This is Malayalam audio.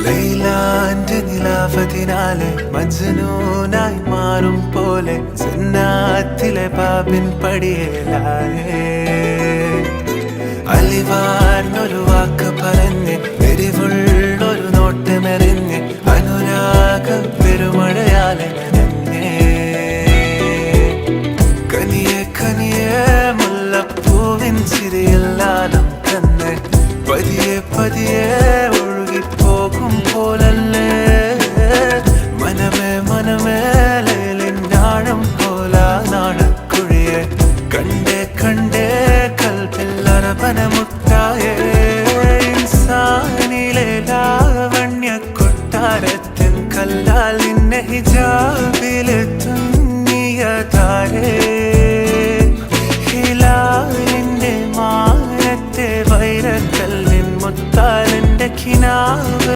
ലൈലാന്റെ നിലാവതിനാലെ മജ്നൂനായി മാറും പോലെ ജന്നാത്തിലെ ബാബിൻ പടിയേലാലേ അലിവാർന്നൊരു വാക്ക് പറഞ്ഞ് എരിവുള്ളൊരു നോട്ടമെറിഞ്ഞ് അനുരാഗ പെരുമഴയാലെ നനഞ്ഞേ കനിയെ കനിയെ മുല്ലപ്പൂവിൻ ചിരിയില്ലാലം തന്നെ പതിയെ പതിയെ ഒഴുകിപ്പോകും പോലല്ലേ മനമേ മനമേ ലൈലിനാഴം പോലാ നാണക്കുഴിയെ കണ്ടേ കണ്ടേ കൽബിൽ അറബനമുട്ടായേ ഇൻസാനിലെ ലാവണ്യ കൊട്ടാരത്തിൻ കല്ലാൽ നിന്നെ ഹിജാബിലെ തുന്നിയ താരേ ഹിലാലിന്റെ മാനത്തെ വൈരക്കല്ലിൻ മുത്താലിന്റെ കിനാവ്